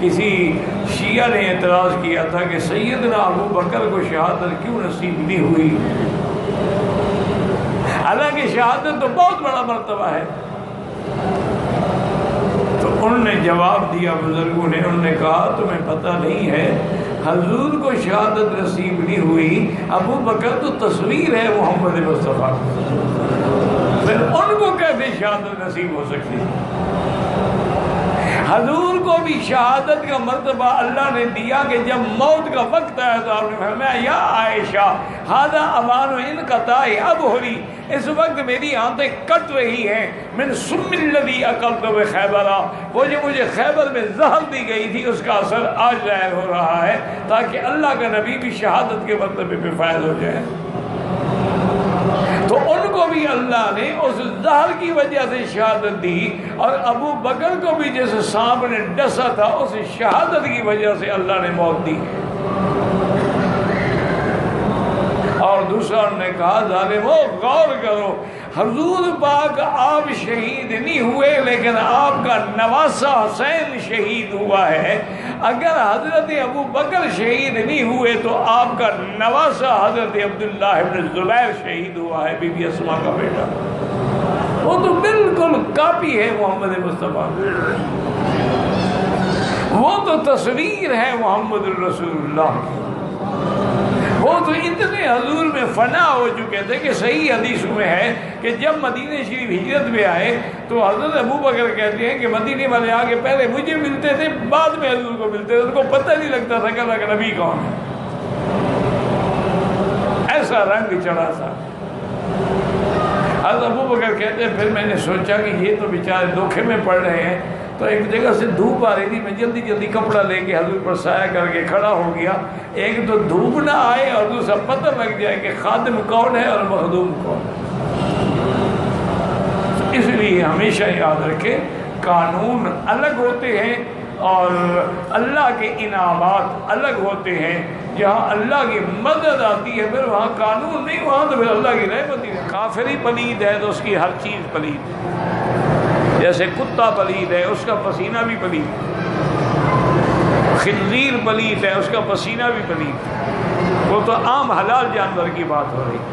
کسی شیعہ نے اعتراض کیا تھا کہ سیدنا ابو بکر کو شہادت کیوں نصیب نہیں ہوئی، حالانکہ شہادت تو بہت بڑا مرتبہ ہے۔ تو انہوں نے جواب دیا، بزرگوں نے، انہوں نے کہا تمہیں پتہ نہیں ہے حضور کو شہادت نصیب نہیں ہوئی، ابو بکر تو تصویر ہے محمد مصطفیٰ، پھر ان کو کیسے شہادت نصیب ہو سکتی؟ حضور کو بھی شہادت کا مرتبہ اللہ نے دیا کہ جب موت کا وقت آیا تو آپ نے فرمایا یا عائشہ ھذا اوان انقطاع ابہری، اس وقت میری آنتیں کٹ رہی ہیں، من سم الذی اکلت بخیبر، وہ جو مجھے خیبر میں زہر دی گئی تھی اس کا اثر آج ظاہر ہو رہا ہے، تاکہ اللہ کا نبی بھی شہادت کے مرتبے پہ فائز ہو جائے۔ تو ان کو بھی اللہ نے اس زہر کی وجہ سے شہادت دی، اور ابو بکر کو بھی جیسے سانپ نے ڈسا تھا اس شہادت کی وجہ سے اللہ نے موت دی۔ اور دوسرا انہوں نے کہا ظالمو غور کرو، حضور پاک آپ شہید نہیں ہوئے لیکن آپ کا نواسہ حسین شہید ہوا ہے، اگر حضرت ابو بکر شہید نہیں ہوئے تو آپ کا نواسہ حضرت عبداللہ ابن زبیر شہید ہوا ہے، بی بی اسماء کا بیٹا، وہ تو بالکل کاپی ہے محمد مصطفیٰ، وہ تو تصویر ہے محمد الرسول اللہ، وہ تو اتنے حضور میں فنا ہو چکے تھے کہ صحیح حدیثوں میں ہے کہ جب مدینہ شریف ہجرت میں آئے تو حضرت ابو بکر کہتے ہیں کہ مدینے والے آگے پہلے مجھے ملتے تھے، بعد میں حضور کو ملتے تھے، ان کو پتہ نہیں لگتا تھا کہ اللہ کا نبی کون ہے، ایسا رنگ چڑھا تھا۔ حضرت ابو بکر کہتے ہیں پھر میں نے سوچا کہ یہ تو بیچارے دھوکے میں پڑ رہے ہیں، تو ایک جگہ سے دھوپ آ رہی تھی، میں جلدی جلدی کپڑا لے کے حضور پر سایہ کر کے کھڑا ہو گیا، ایک تو دھوپ نہ آئے اور دوسرا پتہ لگ جائے کہ خادم کون ہے اور مخدوم کون ہے۔ اس لیے ہمیشہ یاد رکھیں قانون الگ ہوتے ہیں اور اللہ کے انعامات الگ ہوتے ہیں، جہاں اللہ کی مدد آتی ہے پھر وہاں قانون نہیں، وہاں تو پھر اللہ کی رحمت ہی ہے۔ کافر ہی پلید ہے تو اس کی ہر چیز پلید ہے، جیسے کتا پلید ہے اس کا پسینہ بھی پلید ہے، خنزیر پلید ہے اس کا پسینہ بھی پلید ہے، وہ تو عام حلال جانور کی بات ہو رہی ہے۔